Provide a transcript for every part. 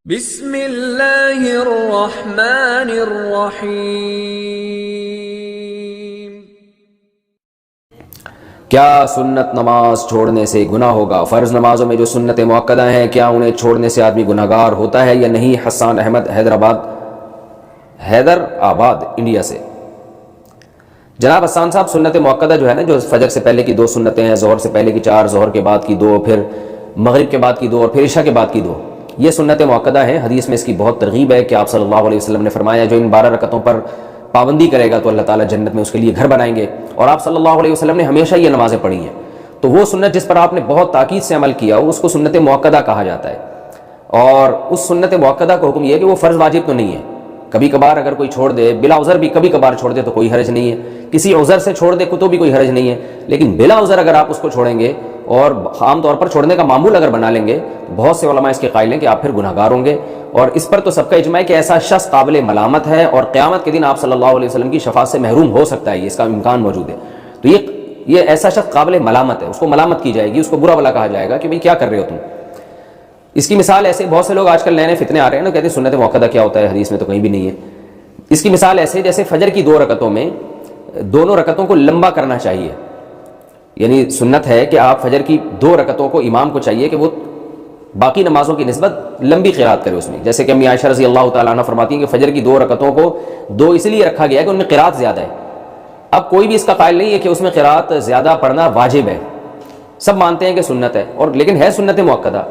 بسم اللہ الرحمن الرحیم۔ کیا سنت نماز چھوڑنے سے گناہ ہوگا؟ فرض نمازوں میں جو سنت مؤکدہ ہیں کیا انہیں چھوڑنے سے آدمی گناہگار ہوتا ہے یا نہیں؟ حسان احمد حیدر آباد انڈیا سے۔ جناب حسان صاحب، سنت مؤکدہ جو ہے نا، جو فجر سے پہلے کی 2 سنتیں ہیں، ظہر سے پہلے کی 4، ظہر کے بعد کی 2، پھر مغرب کے بعد کی 2 اور پھر عشاء کے بعد کی 2، یہ سنت مؤکدہ ہیں۔ حدیث میں اس کی بہت ترغیب ہے کہ آپ صلی اللہ علیہ وسلم نے فرمایا جو ان 12 رکعتوں پر پابندی کرے گا تو اللہ تعالیٰ جنت میں اس کے لیے گھر بنائیں گے، اور آپ صلی اللہ علیہ وسلم نے ہمیشہ یہ نمازیں پڑھی ہیں۔ تو وہ سنت جس پر آپ نے بہت تاکید سے عمل کیا اس کو سنت مؤکدہ کہا جاتا ہے، اور اس سنت مؤکدہ کا حکم یہ ہے کہ وہ فرض واجب تو نہیں ہے۔ کبھی کبھار اگر کوئی چھوڑ دے، بلا عذر بھی کبھی کبھار چھوڑ دے تو کوئی حرج نہیں ہے، کسی عذر سے چھوڑ دے تو بھی کوئی حرج نہیں ہے، لیکن بلا عذر اگر آپ اس کو چھوڑیں گے اور عام طور پر چھوڑنے کا معمول اگر بنا لیں گے تو بہت سے علماء اس کے قائل ہیں کہ آپ پھر گناہگار ہوں گے، اور اس پر تو سب کا اجماع ہے کہ ایسا شخص قابل ملامت ہے اور قیامت کے دن آپ صلی اللہ علیہ وسلم کی شفاعت سے محروم ہو سکتا ہے، اس کا امکان موجود ہے۔ تو یہ ایسا شخص قابل ملامت ہے، اس کو ملامت کی جائے گی، اس کو برا بھلا کہا جائے گا کہ بھئی کیا کر رہے ہو تم۔ اس کی مثال ایسے بہت سے لوگ آج کل نئے نئے فتنے آ رہے ہیں نا، کہتے ہیں سنت مؤکدہ کیا ہوتا ہے، حدیث میں تو کہیں بھی نہیں ہے۔ اس کی مثال ایسے جیسے فجر کی 2 رکعتوں میں دونوں رکعتوں کو لمبا کرنا چاہیے، یعنی سنت ہے کہ آپ فجر کی 2 رکعتوں کو امام کو چاہیے کہ وہ باقی نمازوں کی نسبت لمبی قرات کرے اس میں، جیسے کہ امی عائشہ رضی اللہ تعالیٰ عنہ فرماتی ہیں کہ فجر کی 2 رکعتوں کو 2 اس لیے رکھا گیا ہے کہ ان میں قرات زیادہ ہے۔ اب کوئی بھی اس کا قائل نہیں ہے کہ اس میں قرات زیادہ پڑھنا واجب ہے، سب مانتے ہیں کہ سنت ہے، اور لیکن ہے سنت مؤکدہ۔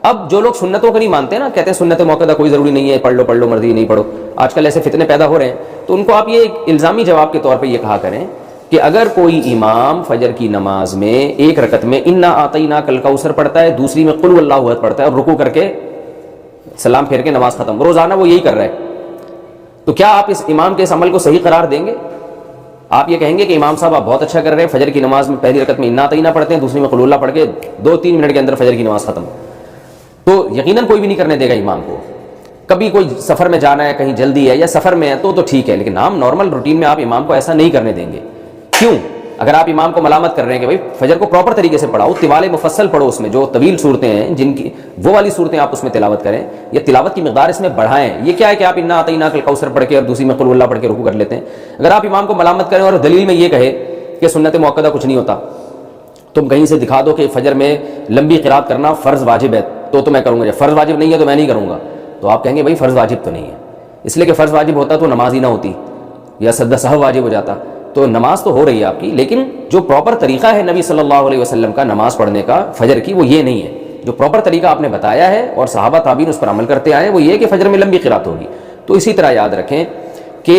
اب جو لوگ سنتوں کو نہیں مانتے نا، کہتے ہیں سنت مؤکدہ کوئی ضروری نہیں ہے، پڑھ لو مرضی نہیں پڑھو، آج کل ایسے فتنے پیدا ہو رہے ہیں، تو ان کو آپ یہ ایک الزامی جواب کے طور پہ یہ کہا کریں کہ اگر کوئی امام فجر کی نماز میں 1 رکعت میں انا اعطیناک الکوثر پڑھتا ہے، دوسری میں قل هو اللہ احد پڑھتا ہے اور رکوع کر کے سلام پھیر کے نماز ختم، روزانہ وہ یہی کر رہا ہے، تو کیا آپ اس امام کے اس عمل کو صحیح قرار دیں گے؟ آپ یہ کہیں گے کہ امام صاحب آپ بہت اچھا کر رہے ہیں، فجر کی نماز میں پہلی رکعت میں انا اعطینا پڑھتے ہیں، دوسری میں قل هو اللہ پڑھ کے 2-3 منٹ کے اندر فجر کی نماز ختم، تو یقیناً کوئی بھی نہیں کرنے دے گا امام کو۔ کبھی کوئی سفر میں جانا ہے، کہیں جلدی ہے یا سفر میں ہے تو ٹھیک ہے، لیکن عام نارمل روٹین میں آپ امام کو ایسا نہیں کرنے دیں گے۔ کیوں؟ اگر آپ امام کو ملامت کر رہے ہیں کہ بھائی فجر کو پراپر طریقے سے پڑھاؤ، طوال مفصل پڑھو، اس میں جو طویل صورتیں ہیں جن کی وہ والی صورتیں آپ اس میں تلاوت کریں، یا تلاوت کی مقدار اس میں بڑھائیں، یہ کیا ہے کہ آپ انا اعطیناک الکوثر پڑھ کے اور دوسری میں قل هو اللہ پڑھ کے رکوع کر لیتے ہیں۔ اگر آپ امام کو ملامت کریں اور دلیل میں یہ کہے کہ سنت مؤکدہ کچھ نہیں ہوتا، تم کہیں سے دکھا دو کہ فجر میں لمبی قرات کرنا فرض واجب ہے تو میں کروں گا، جب فرض واجب نہیں ہے تو میں نہیں کروں گا، تو آپ کہیں گے بھائی فرض واجب تو نہیں ہے، اس لیے کہ فرض واجب ہوتا تو نماز ہی نہ ہوتی، یا سجدہ سہو واجب ہو جاتا، تو نماز تو ہو رہی ہے آپ کی، لیکن جو پراپر طریقہ ہے نبی صلی اللہ علیہ وسلم کا نماز پڑھنے کا فجر کی، وہ یہ نہیں ہے۔ جو پراپر طریقہ آپ نے بتایا ہے اور صحابہ تابعین اس پر عمل کرتے آئے، وہ یہ کہ فجر میں لمبی قرات ہوگی۔ تو اسی طرح یاد رکھیں کہ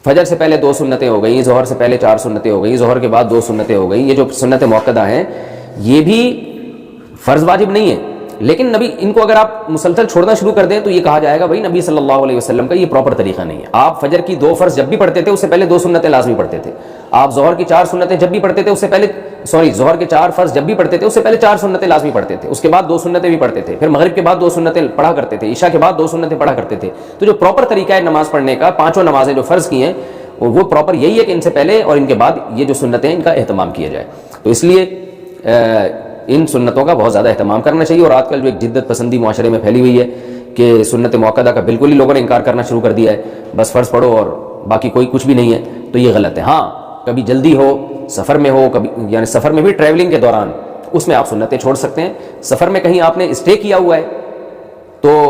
فجر سے پہلے 2 سنتیں ہو گئیں، ظہر سے پہلے 4 سنتیں ہو گئیں، ظہر کے بعد 2 سنتیں ہو گئیں، یہ جو سنت مؤکدہ ہیں یہ بھی فرض واجب نہیں ہے، لیکن نبی ان کو اگر آپ مسلسل چھوڑنا شروع کر دیں تو یہ کہا جائے گا بھائی نبی صلی اللہ علیہ وسلم کا یہ پراپر طریقہ نہیں ہے۔ آپ فجر کی 2 فرض جب بھی پڑھتے تھے اس سے پہلے 2 سنتیں لازمی پڑھتے تھے، آپ ظہر کی 4 سنتیں جب بھی پڑھتے تھے اس سے پہلے ظہر کے 4 فرض جب بھی پڑھتے تھے اس سے پہلے 4 سنتیں لازمی پڑھتے تھے، اس کے بعد 2 سنتیں بھی پڑھتے تھے، پھر مغرب کے بعد 2 سنتیں پڑھا کرتے تھے، عشاء کے بعد 2 سنتیں پڑھا کرتے تھے۔ تو جو پراپر طریقہ ہے نماز پڑھنے کا، 5 نمازیں جو فرض کی ہیں وہ پراپر یہی ہے کہ ان سے پہلے اور ان کے بعد یہ جو سنتیں ان کا اہتمام کیا جائے۔ تو اس لیے ان سنتوں کا بہت زیادہ اہتمام کرنا چاہیے، اور آج کل جو ایک جدت پسندی معاشرے میں پھیلی ہوئی ہے کہ سنت مؤکدہ کا بالکل ہی لوگوں نے انکار کرنا شروع کر دیا ہے، بس فرض پڑھو اور باقی کوئی کچھ بھی نہیں ہے، تو یہ غلط ہے۔ ہاں کبھی جلدی ہو، سفر میں ہو، کبھی یعنی سفر میں بھی ٹریولنگ کے دوران اس میں آپ سنتیں چھوڑ سکتے ہیں۔ سفر میں کہیں آپ نے اسٹے کیا ہوا ہے تو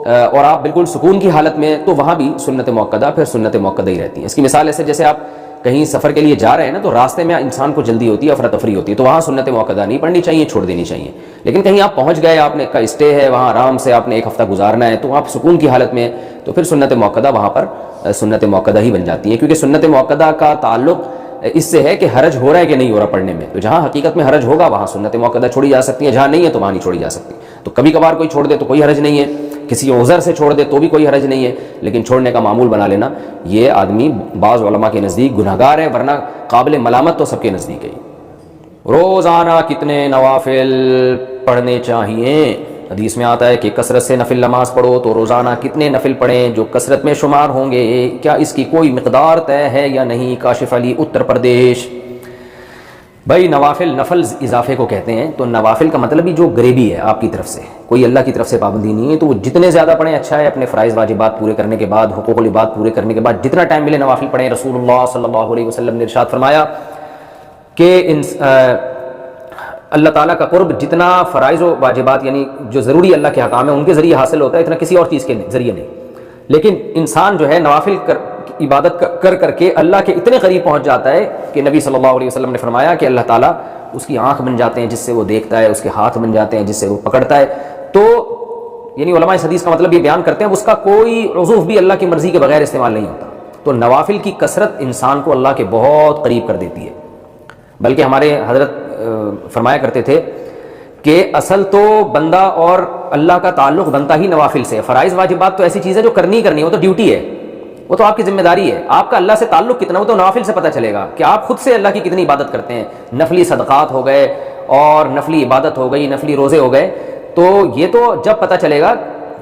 اور آپ بالکل سکون کی حالت میں، تو وہاں بھی سنت مؤکدہ پھر سنت مؤکدہ ہی رہتی ہیں۔ اس کی مثال ایسے جیسے آپ کہیں سفر کے لیے جا رہے ہیں نا، تو راستے میں انسان کو جلدی ہوتی ہے، افراتفری ہوتی ہے، تو وہاں سنت مؤکدہ نہیں پڑھنی چاہیے، چھوڑ دینی چاہیے۔ لیکن کہیں آپ پہنچ گئے، آپ نے کا اسٹے ہے وہاں، آرام سے آپ نے 1 ہفتہ گزارنا ہے، تو آپ سکون کی حالت میں، تو پھر سنت مؤکدہ وہاں پر سنت مؤکدہ ہی بن جاتی ہے، کیونکہ سنت مؤکدہ کا تعلق اس سے ہے کہ حرج ہو رہا ہے کہ نہیں ہو رہا پڑھنے میں، تو جہاں حقیقت میں حرج ہوگا وہاں سنت مؤکدہ چھوڑی جا سکتی ہے، جہاں نہیں ہے تو وہاں نہیں چھوڑی جا سکتی۔ تو کبھی کبھار کوئی چھوڑ دے تو کوئی حرج نہیں ہے، کسی عذر سے چھوڑ دے تو بھی کوئی حرج نہیں ہے، لیکن چھوڑنے کا معمول بنا لینا یہ آدمی بعض علماء کے نزدیک گناہگار ہے، ورنہ قابل ملامت تو سب کے نزدیک ہے۔ روزانہ کتنے نوافل پڑھنے چاہیے؟ حدیث میں آتا ہے کہ کثرت سے نفل نماز پڑھو، تو روزانہ کتنے نفل پڑھیں جو کثرت میں شمار ہوں گے؟ کیا اس کی کوئی مقدار طے ہے یا نہیں؟ کاشف علی اتر پردیش۔ بھائی نوافل، نفل اضافے کو کہتے ہیں، تو نوافل کا مطلب ہی جو غریبی ہے آپ کی طرف سے، کوئی اللہ کی طرف سے پابندی نہیں ہے، تو وہ جتنے زیادہ پڑھیں اچھا ہے۔ اپنے فرائض واجبات پورے کرنے کے بعد، حقوق العباد پورے کرنے کے بعد جتنا ٹائم ملے نوافل پڑھیں۔ رسول اللہ صلی اللہ علیہ وسلم نے ارشاد فرمایا کہ اللہ تعالیٰ کا قرب جتنا فرائض و واجبات یعنی جو ضروری اللہ کے حکام ہیں ان کے ذریعے حاصل ہوتا ہے، اتنا کسی اور چیز کے ذریعے نہیں۔ لیکن انسان جو ہے نوافل عبادت کر کے اللہ کے اتنے قریب پہنچ جاتا ہے کہ نبی صلی اللہ علیہ وسلم نے فرمایا کہ اللہ تعالیٰ اس کی آنکھ بن جاتے ہیں جس سے وہ دیکھتا ہے، اس کے ہاتھ بن جاتے ہیں جس سے وہ پکڑتا ہے۔ تو یعنی علماء اس حدیث کا مطلب یہ بیان کرتے ہیں اس کا کوئی عضو بھی اللہ کی مرضی کے بغیر استعمال نہیں ہوتا۔ تو نوافل کی کثرت انسان کو اللہ کے بہت قریب کر دیتی ہے۔ بلکہ ہمارے حضرت فرمایا کرتے تھے کہ اصل تو بندہ اور اللہ کا تعلق بنتا ہی نوافل سے۔ فرائض واجبات تو ایسی چیز ہے جو کرنی ہے، وہ تو ڈیوٹی ہے، وہ تو آپ کی ذمہ داری ہے۔ آپ کا اللہ سے تعلق کتنا، وہ تو نوافل سے پتہ چلے گا کہ آپ خود سے اللہ کی کتنی عبادت کرتے ہیں۔ نفلی صدقات ہو گئے اور نفلی عبادت ہو گئی، نفلی روزے ہو گئے، تو یہ تو جب پتہ چلے گا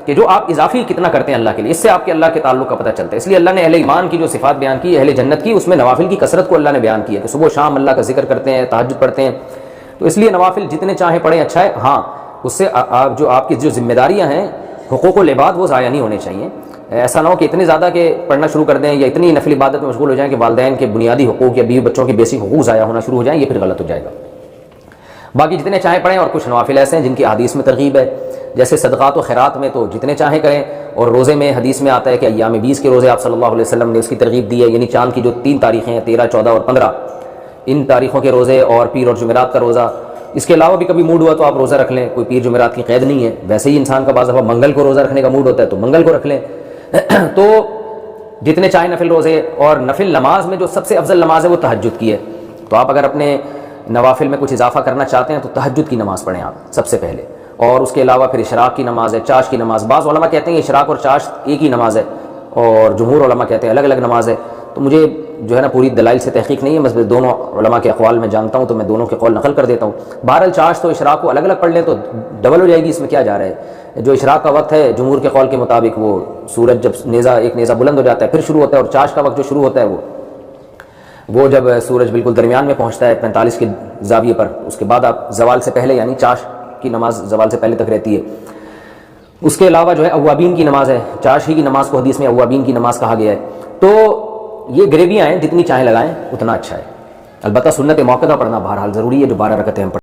کہ جو آپ اضافی کتنا کرتے ہیں اللہ کے لیے، اس سے آپ کے اللہ کے تعلق کا پتہ چلتا ہے۔ اس لیے اللہ نے اہل ایمان کی جو صفات بیان کی، اہل جنت کی، اس میں نوافل کی کثرت کو اللہ نے بیان کیا کہ صبح و شام اللہ کا ذکر کرتے ہیں، تہجد پڑھتے ہیں۔ تو اس لیے نوافل جتنے چاہیں پڑھیں اچھا ہے۔ ہاں اس سے آپ کی جو ذمہ داریاں ہیں، حقوق العباد، وہ ضائع نہیں ہونے چاہیے۔ ایسا نہ ہو کہ اتنے زیادہ کہ پڑھنا شروع کر دیں یا اتنی نفل عبادت میں مشغول ہو جائیں کہ والدین کے بنیادی حقوق یا بیوی بچوں کے بیسک حقوق ضائع ہونا شروع ہو جائیں، یہ پھر غلط ہو جائے گا۔ باقی جتنے چاہیں پڑھیں، اور کچھ نوافل ایسے ہیں جن کی حدیث میں ترغیب ہے، جیسے صدقات و خیرات میں تو جتنے چاہیں کریں، اور روزے میں حدیث میں آتا ہے کہ ایام 20 کے روزے آپ صلی اللہ علیہ وسلم نے اس کی ترغیب دی ہے، یعنی چاند کی جو 3 تاریخیں ہیں 13، 14 اور 15، ان تاریخوں کے روزے اور پیر اور جمعرات کا روزہ۔ اس کے علاوہ بھی کبھی موڈ ہوا تو آپ روزہ رکھ لیں، کوئی پیر جمعرات کی قید نہیں ہے۔ ویسے ہی انسان کا بعض دفعہ منگل کو روزہ رکھنے کا موڈ ہوتا ہے تو منگل کو رکھ لیں۔ تو جتنے چاہیں نفل روزے، اور نفل نماز میں جو سب سے افضل نماز ہے وہ تہجد کی ہے۔ تو آپ اگر اپنے نوافل میں کچھ اضافہ کرنا چاہتے ہیں تو تہجد کی نماز پڑھیں آپ سب سے پہلے، اور اس کے علاوہ پھر اشراق کی نماز ہے، چاش کی نماز۔ بعض علماء کہتے ہیں اشراق اور چاش ایک ہی نماز ہے، اور جمہور علماء کہتے ہیں الگ الگ نماز ہے۔ تو مجھے جو ہے نا پوری دلائل سے تحقیق نہیں ہے، بس دونوں علماء کے اقوال میں جانتا ہوں تو میں دونوں کے قول نقل کر دیتا ہوں۔ بہرحال چاش تو اشراق کو الگ الگ پڑھ لیں تو ڈبل ہو جائے گی، اس میں کیا جا رہا ہے۔ جو اشراق کا وقت ہے جمہور کے قول کے مطابق وہ سورج جب ایک نیزہ بلند ہو جاتا ہے پھر شروع ہوتا ہے، اور چاش کا وقت جو شروع ہوتا ہے وہ جب سورج بالکل درمیان میں پہنچتا ہے 45 کے زاویے پر، اس کے بعد آپ زوال سے پہلے، یعنی چاش کی نماز زوال سے پہلے تک رہتی ہے۔ اس کے علاوہ جو ہے اوابین کی نماز ہے، چاش ہی کی نماز کو حدیث میں اوابین کی نماز کہا گیا ہے۔ تو یہ گریویاں ہیں، جتنی چاہیں لگائیں اتنا اچھا ہے۔ البتہ سنت موقعہ پڑھنا بہرحال ضروری ہے، جو 12 رکعتیں ہم پڑھیں۔